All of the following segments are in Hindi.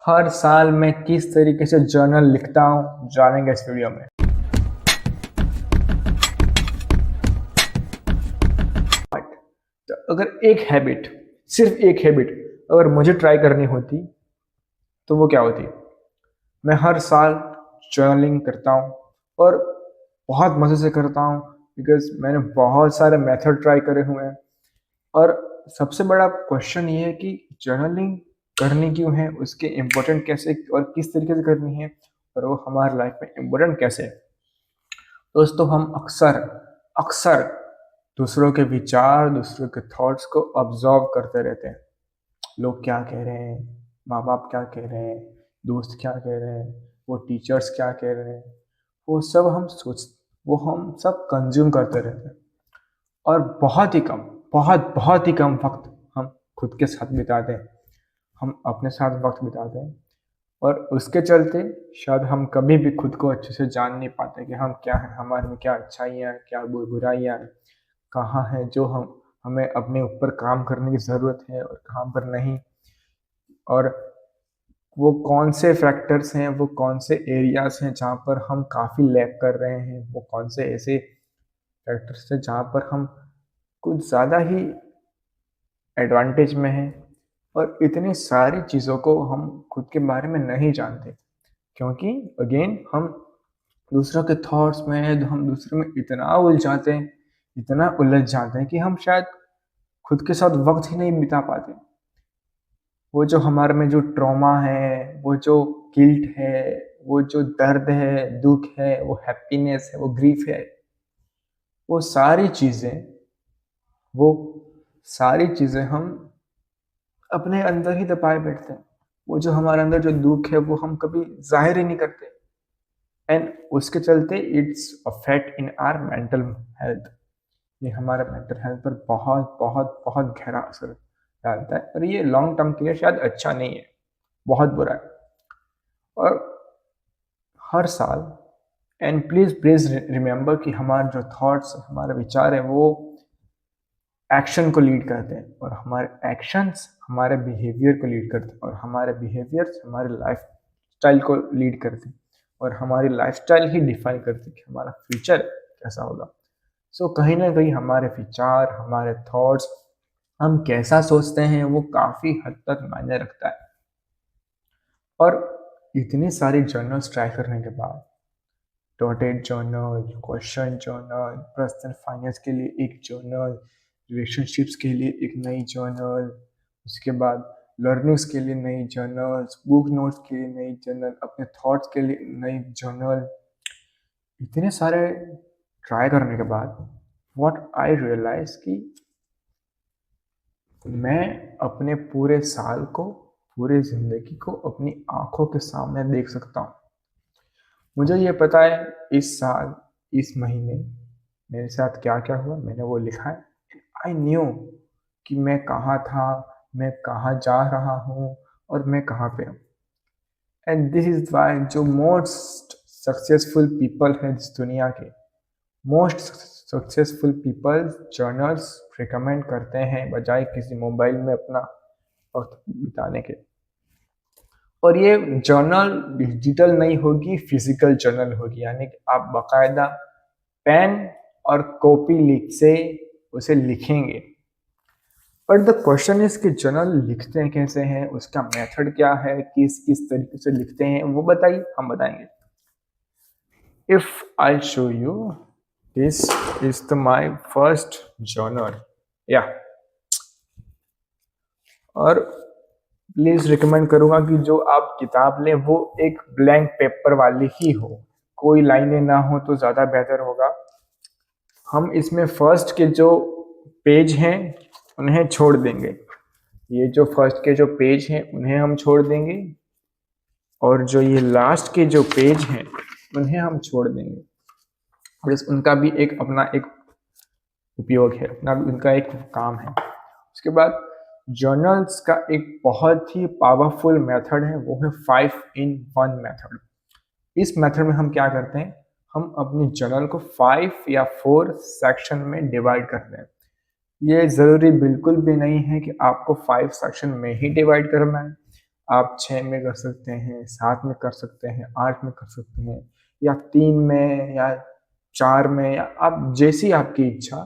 हर साल मैं किस तरीके से जर्नल लिखता हूँ जानेंगे इस वीडियो में। तो अगर एक हैबिट, सिर्फ एक हैबिट अगर मुझे ट्राई करनी होती तो वो क्या होती? मैं हर साल जर्नलिंग करता हूँ और बहुत मज़े से करता हूँ, बिकॉज मैंने बहुत सारे मेथड ट्राई करे हुए हैं। और सबसे बड़ा क्वेश्चन ये है कि जर्नलिंग करनी क्यों है, उसके इम्पोर्टेंट कैसे और किस तरीके से करनी है, और वो हमारे लाइफ में इम्पोर्टेंट कैसे है। दोस्तों, हम अक्सर अक्सर दूसरों के विचार, दूसरों के थॉट्स को ऑब्जर्व करते रहते हैं। लोग क्या कह रहे हैं, माँ बाप क्या कह रहे हैं, दोस्त क्या कह रहे हैं, वो टीचर्स क्या कह रहे हैं, वो हम सब कंज्यूम करते रहते हैं। और बहुत ही कम वक्त हम खुद के साथ बिताते हैं, हम अपने साथ वक्त बिताते हैं। और उसके चलते शायद हम कभी भी खुद को अच्छे से जान नहीं पाते कि हम क्या हैं, हमारे में क्या अच्छाइयाँ हैं, क्या बुराइयाँ हैं, कहाँ है जो हमें अपने ऊपर काम करने की ज़रूरत है और कहाँ पर नहीं। और वो कौन से फैक्टर्स हैं, वो कौन से एरियाज हैं जहाँ पर हम काफ़ी लैग कर रहे हैं, वो कौन से ऐसे फैक्टर्स हैं जहाँ पर हम कुछ ज़्यादा ही एडवांटेज में हैं। और इतनी सारी चीज़ों को हम खुद के बारे में नहीं जानते, क्योंकि अगेन हम दूसरों के थॉट्स में, हम दूसरे में इतना उलझ जाते हैं, इतना उलझ जाते हैं कि हम शायद खुद के साथ वक्त ही नहीं बिता पाते। वो जो हमारे में जो ट्रॉमा है, वो जो गिल्ट है, वो जो दर्द है, दुख है, वो हैप्पीनेस है, वो ग्रीफ है, वो सारी चीज़ें वो सारी चीज़ें हम अपने अंदर ही दबाए बैठते हैं। वो जो हमारे अंदर जो दुख है वो हम कभी जाहिर ही नहीं करते, एंड उसके चलते its affect in our mental health. ये हमारे मेंटल हेल्थ पर बहुत बहुत बहुत गहरा असर डालता है, और ये लॉन्ग टर्म के लिए शायद अच्छा नहीं है, बहुत बुरा है। और हर साल, एंड प्लीज़ प्लीज़ रिमेंबर कि हमारे जो थॉट्स, हमारे विचार हैं, वो एक्शन को लीड करते हैं, और हमारे एक्शंस हमारे बिहेवियर को लीड करते हैं, और हमारे बिहेवियर्स हमारे लाइफ स्टाइल को लीड करते हैं, और हमारी लाइफ स्टाइल ही डिफाइन करती है कि हमारा फ्यूचर कैसा होगा। सो कहीं ना कहीं हमारे विचार, हमारे थॉट्स, हम कैसा सोचते हैं, वो काफ़ी हद तक मायने रखता है। और इतनी सारी जर्नल्स ट्राई करने के बाद, dotted journal, question journal, personal finance के लिए एक जर्नल, रिलेशनशिप्स के लिए एक नई जर्नल, उसके बाद लर्निंग्स के लिए नई जर्नल्स, बुक नोट्स के लिए नई जर्नल, अपने थॉट्स के लिए नई जर्नल, इतने सारे ट्राई करने के बाद व्हाट आई रियलाइज कि मैं अपने पूरे साल को, पूरे ज़िंदगी को अपनी आंखों के सामने देख सकता हूँ। मुझे ये पता है इस साल, इस महीने मेरे साथ क्या क्या हुआ, मैंने वो लिखा है। आई न्यू कि मैं कहाँ था, मैं कहाँ जा रहा हूँ, और मैं कहाँ पे हूँ। एंड दिस इज़ वाई जो मोस्ट सक्सेसफुल पीपल हैं इस दुनिया के, most successful people journals recommend करते हैं बजाय किसी मोबाइल में अपना वक्त बिताने के। और ये जर्नल डिजिटल नहीं होगी, फिजिकल जर्नल होगी, यानी कि आप बाकायदा पेन और कॉपी लिख से उसे लिखेंगे। बट द क्वेश्चन इज कि जर्नल लिखते हैं कैसे हैं, उसका मेथड क्या है, किस किस तरीके से लिखते हैं, वो बताइए, हम बताएंगे। If I show you, this is the my first journal, या और प्लीज रिकमेंड करूंगा कि जो आप किताब लें वो एक ब्लैंक पेपर वाली ही हो, कोई लाइनें ना हो तो ज़्यादा बेहतर होगा। हम इसमें फर्स्ट के जो पेज हैं उन्हें छोड़ देंगे, ये जो फर्स्ट के जो पेज हैं उन्हें हम छोड़ देंगे, और जो ये लास्ट के जो पेज हैं उन्हें हम छोड़ देंगे। बस उनका भी एक अपना एक उपयोग है, अपना भी उनका एक काम है। उसके बाद जर्नल्स का एक बहुत ही पावरफुल मेथड है, वो है 5 in 1 मेथड। इस मेथड में हम क्या करते हैं, हम अपनी जर्नल को 5 या 4 सेक्शन में डिवाइड करते हैं। ये ज़रूरी बिल्कुल भी नहीं है कि आपको 5 सेक्शन में ही डिवाइड करना है। आप 6 में कर सकते हैं, 7 में कर सकते हैं, 8 में कर सकते हैं, या 3 में, या 4 में, या आप जैसी आपकी इच्छा,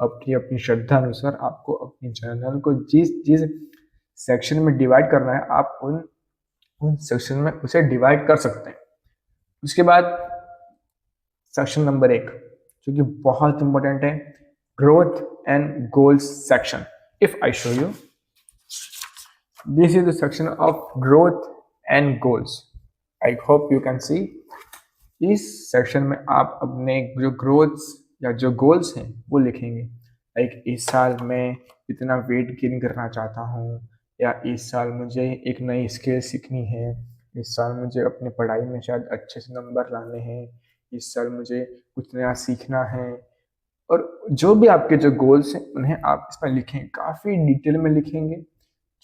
अपनी अपनी श्रद्धा अनुसार आपको अपनी जर्नल को जिस जिस सेक्शन में डिवाइड करना है, आप उन सेक्शन में उसे डिवाइड कर सकते हैं। उसके बाद सेक्शन नंबर 1, जो कि बहुत इंपॉर्टेंट है, growth and goals section. If I show you, this is the section of growth and goals. I hope you can see. इस सेक्शन में आप अपने जो ग्रोथ्स या जो गोल्स हैं वो लिखेंगे। लाइक इस साल मैं इतना वेट गेन करना चाहता हूँ, या इस साल मुझे एक नई स्किल सीखनी है, इस साल मुझे अपनी पढ़ाई में शायद अच्छे से नंबर लाने हैं, इस साल मुझे कुछ नया सीखना है। और जो भी आपके जो गोल्स हैं उन्हें आप इसमें लिखेंगे, काफ़ी डिटेल में लिखेंगे।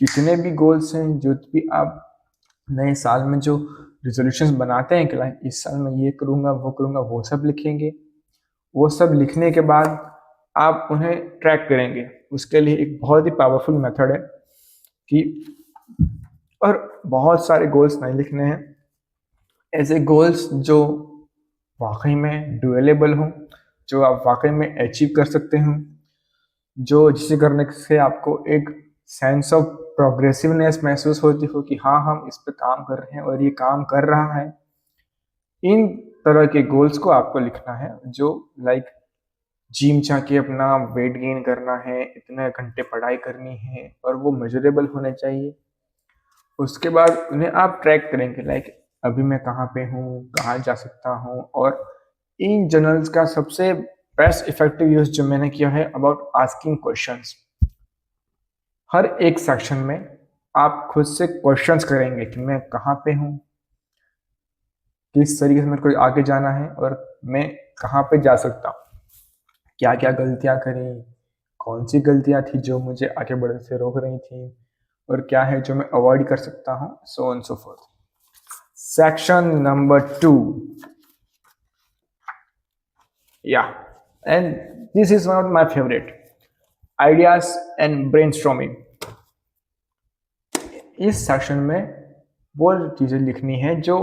जितने भी गोल्स हैं, जो भी आप नए साल में जो रिजोल्यूशंस बनाते हैं कि लाइक इस साल मैं ये करूँगा वो करूँगा, वो सब लिखेंगे। वो सब लिखने के बाद आप उन्हें ट्रैक करेंगे। उसके लिए एक बहुत ही पावरफुल मेथड है कि, और बहुत सारे गोल्स नहीं लिखने हैं, ऐसे गोल्स जो वाकई में डुएलेबल हों, जो आप वाकई में अचीव कर सकते हो, जो जिसे करने से आपको एक सेंस ऑफ प्रोग्रेसिवनेस महसूस होती हो कि हाँ हम इस पे काम कर रहे हैं और ये काम कर रहा है। इन तरह के गोल्स को आपको लिखना है, जो लाइक जिम जाके अपना वेट गेन करना है, इतने घंटे पढ़ाई करनी है, और वो मेजरेबल होने चाहिए। उसके बाद उन्हें आप ट्रैक करेंगे, लाइक अभी मैं कहाँ पे हूँ, कहाँ जा सकता हूँ। और इन जर्नल्स का सबसे बेस्ट इफेक्टिव यूज जो मैंने किया है, अबाउट आस्किंग क्वेश्चंस। हर एक सेक्शन में आप खुद से क्वेश्चंस करेंगे कि मैं कहाँ पे हूँ, किस तरीके से मेरे को आगे जाना है, और मैं कहाँ पे जा सकता हूँ, क्या क्या गलतियाँ करी, कौन सी गलतियाँ थी जो मुझे आगे बढ़ने से रोक रही थी, और क्या है जो मैं अवॉइड कर सकता हूँ, so on so fourth. Section number 2, या and this is one of my favourite, ideas and brainstorming. इस सेक्शन में वो चीज़ें लिखनी है जो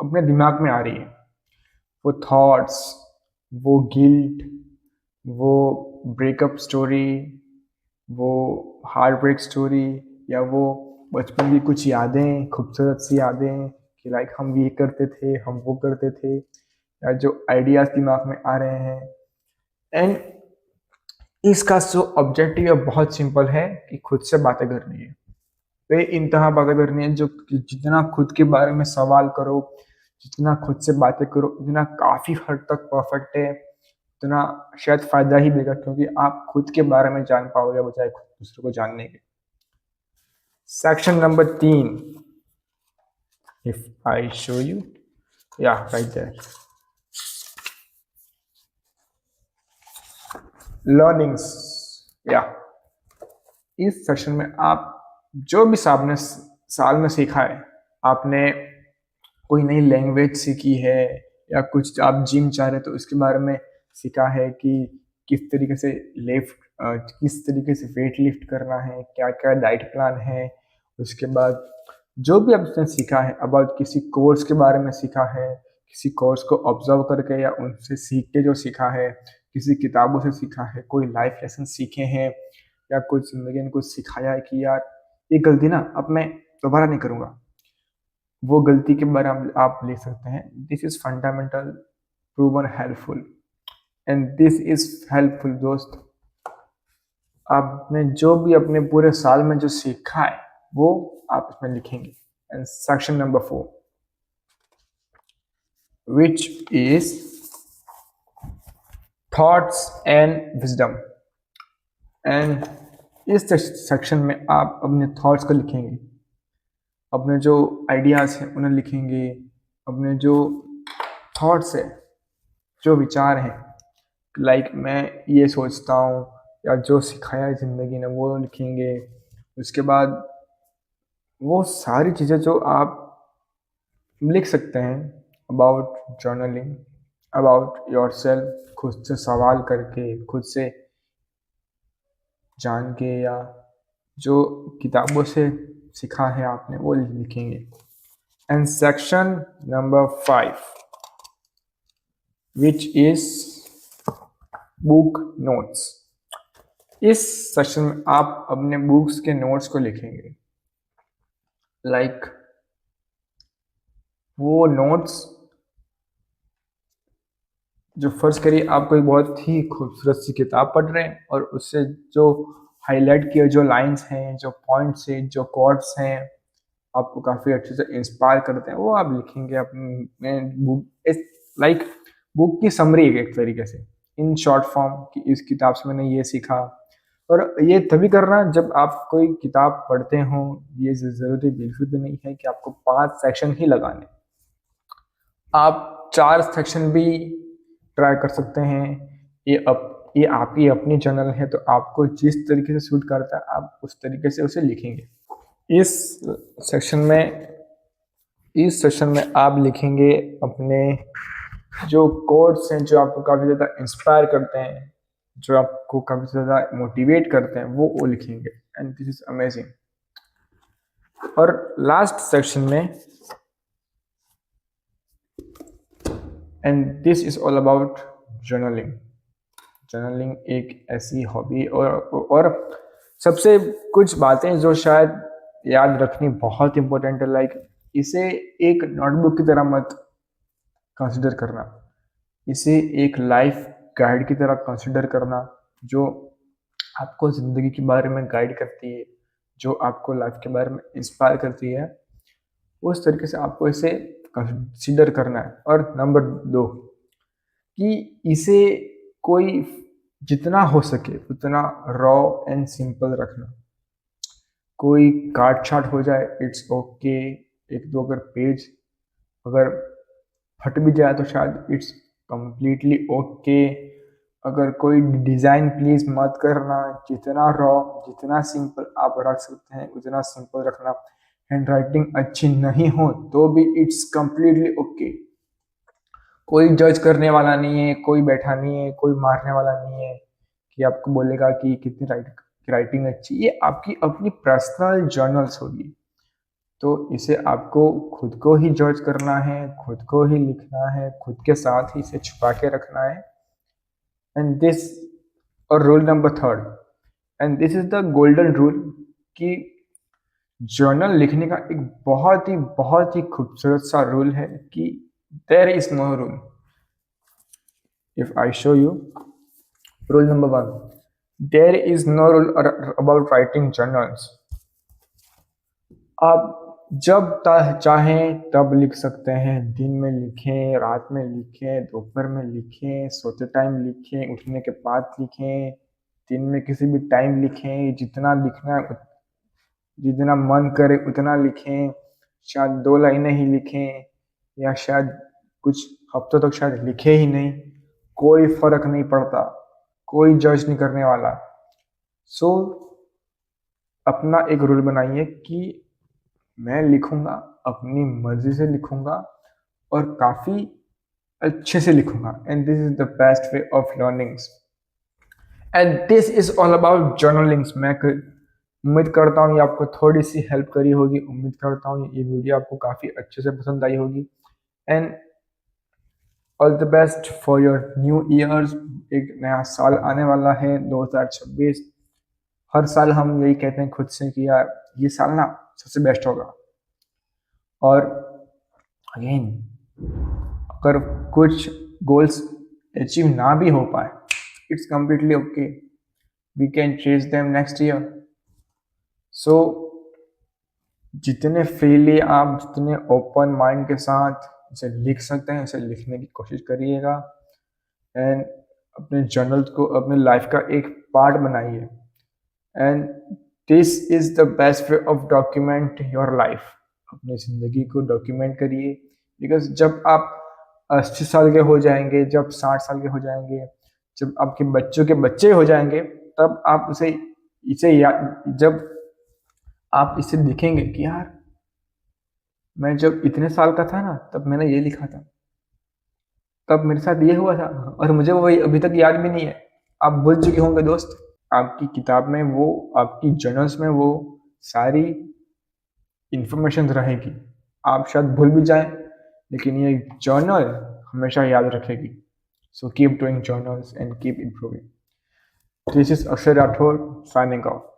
अपने दिमाग में आ रही है, वो थॉट्स, वो गिल्ट, वो ब्रेकअप स्टोरी, वो हार्ट ब्रेक स्टोरी, या वो बचपन की कुछ यादें, खूबसूरत सी यादें कि लाइक हम ये करते थे, हम वो करते थे, या जो आइडियाज दिमाग में आ रहे हैं। एंड इसका जो ऑब्जेक्टिव है बहुत सिंपल है कि खुद से बातें करनी है, वे इंतहा बातें करनी है, जो जितना खुद के बारे में सवाल करो, जितना खुद से बातें करो, उतना काफ़ी हद तक परफेक्ट है, उतना शायद फायदा ही देगा, क्योंकि आप खुद के बारे में जान पाओगे बजाय दूसरों को जानने के। Section number 3, if I show you, या राइट देयर, लर्निंग्स। या इस सेक्शन में आप जो भी आपने साल में सीखा है, आपने कोई नई लैंग्वेज सीखी है, या कुछ आप जिम चाह रहे तो उसके बारे में सीखा है कि किस तरीके से किस तरीके से वेट लिफ्ट करना है, क्या क्या डाइट प्लान है। उसके बाद जो भी आपने सीखा है, अबाउट किसी कोर्स के बारे में सीखा है, किसी कोर्स को ऑब्जर्व करके या उनसे सीख के जो सीखा है, किसी किताबों से सीखा है, कोई लाइफ लेसन सीखे हैं, या कुछ जिंदगी ने कुछ सिखाया है कि यार ये गलती ना अब मैं दोबारा नहीं करूँगा, वो गलती के बारे में आप लिख सकते हैं। This is fundamental, proven, helpful, and this is helpful दोस्त। आपने जो भी अपने पूरे साल में जो सीखा है वो आप इसमें लिखेंगे। And section number 4, which is thoughts and wisdom. And इस सेक्शन में आप अपने थॉट्स को लिखेंगे, अपने जो आइडियाज़ हैं उन्हें लिखेंगे, अपने जो थॉट्स है, जो विचार हैं, लाइक मैं ये सोचता हूँ, या जो सिखाया है ज़िंदगी ने वो लिखेंगे। उसके बाद वो सारी चीज़ें जो आप लिख सकते हैं अबाउट जर्नलिंग, अबाउट योरसेल्फ, खुद से सवाल करके, खुद से जान के, या जो किताबों से सीखा है आपने वो लिखेंगे। And section number 5 which is book notes. इस सेक्शन में आप अपने बुक्स के नोट्स को लिखेंगे। लाइक वो नोट्स जो फर्ज करिए आप कोई बहुत ही खूबसूरत सी किताब पढ़ रहे हैं और उससे जो हाईलाइट किए जो लाइंस हैं, जो पॉइंट्स हैं, जो कोट्स हैं, आपको काफ़ी अच्छे से इंस्पायर करते हैं, वो आप लिखेंगे अपने बुक। लाइक बुक की समरी एक तरीके से इन शॉर्ट फॉर्म कि इस किताब से मैंने ये सीखा। और ये तभी करना जब आप कोई किताब पढ़ते हो। ये ज़रूरी बिल्कुल भी नहीं है कि आपको 5 सेक्शन ही लगाने, आप 4 सेक्शन भी ट्राई कर सकते हैं। ये आपकी अपनी जर्नल है, तो आपको जिस तरीके से सूट करता है आप उस तरीके से उसे लिखेंगे। इस सेक्शन में आप लिखेंगे अपने जो कोट्स हैं जो आपको काफ़ी ज़्यादा इंस्पायर करते हैं, जो आपको काफ़ी ज़्यादा मोटिवेट करते हैं, वो लिखेंगे। And this is amazing. और लास्ट सेक्शन में and this is all about journaling. Journaling एक ऐसी हॉबी और सबसे कुछ बातें जो शायद याद रखनी बहुत इंपॉर्टेंट है। लाइक इसे एक नोटबुक की तरह मत कंसिडर करना, इसे एक लाइफ गाइड की तरह कंसिडर करना, जो आपको ज़िंदगी के बारे में गाइड करती है, जो आपको लाइफ के बारे में इंस्पायर करती है। उस तरीके से आपको इसे कंसिडर करना है। और नंबर 2 कि इसे कोई जितना हो सके उतना रॉ एंड सिंपल रखना। कोई काट छाट हो जाए इट्स ओके, एक दो अगर पेज अगर फट भी जाए तो शायद इट्स कम्प्लीटली ओके। अगर कोई डिज़ाइन प्लीज़ मत करना, जितना रॉ जितना सिंपल आप रख सकते हैं उतना सिंपल रखना। हैंड राइटिंग अच्छी नहीं हो तो भी इट्स कम्प्लीटली ओके। कोई जज करने वाला नहीं है, कोई बैठा नहीं है, कोई मारने वाला नहीं है कि आपको बोलेगा कि कितनी राइटिंग अच्छी। ये आपकी अपनी पर्सनल जर्नल्स होगी, तो इसे आपको खुद को ही जज करना है, खुद को ही लिखना है, खुद के साथ ही इसे छुपा के रखना है। एंड दिस और rule number 3 and this is the golden rule कि जर्नल लिखने का एक बहुत ही खूबसूरत सा रूल है कि there is no rule. If I show you rule number 1, there is no rule about writing journals. आप जब चाहें तब लिख सकते हैं। दिन में लिखें, रात में लिखें, दोपहर में लिखें, सोते टाइम लिखें, उठने के बाद लिखें, दिन में किसी भी टाइम लिखें। जितना लिखना है, जितना मन करे उतना लिखें। शायद 2 लाइनें ही लिखें या शायद कुछ हफ्तों तक शायद लिखे ही नहीं, कोई फर्क नहीं पड़ता, कोई जज नहीं करने वाला। सो अपना एक रूल बनाइए कि मैं लिखूंगा, अपनी मर्जी से लिखूंगा और काफ़ी अच्छे से लिखूंगा। And this is the best way of learnings and this is all about journalings. मैं उम्मीद करता हूँ ये आपको थोड़ी सी हेल्प करी होगी। उम्मीद करता हूँ ये वीडियो आपको काफ़ी अच्छे से पसंद आई होगी। And all the best for your new years. एक नया साल आने वाला है 2026। हर साल हम यही कहते हैं खुद से कि यार ये साल ना सबसे बेस्ट होगा। और अगेन अगर कुछ गोल्स अचीव ना भी हो पाए it's completely okay, we can chase them next year. So जितने फ्रीली आप जितने ओपन माइंड के साथ इसे लिख सकते हैं, इसे लिखने की कोशिश करिएगा। एंड अपने जर्नल को अपने लाइफ का एक पार्ट बनाइए। And this is the best way of document your life. अपनी ज़िंदगी को डॉक्यूमेंट करिए, बिकॉज जब आप 80 साल के हो जाएंगे, जब 60 साल के हो जाएंगे, जब आपके बच्चों के बच्चे हो जाएंगे, तब आप जब आप इसे देखेंगे कि यार मैं जब इतने साल का था ना तब मैंने ये लिखा था, तब मेरे साथ ये हुआ था और मुझे वो अभी तक याद भी नहीं है। आप भूल चुके होंगे दोस्त। आपकी किताब में वो, आपकी जर्नल्स में वो सारी इंफॉर्मेशन रहेगी। आप शायद भूल भी जाएं, लेकिन ये जर्नल हमेशा याद रखेगी। So keep doing journals and keep improving. This is Akshay Rathore signing off.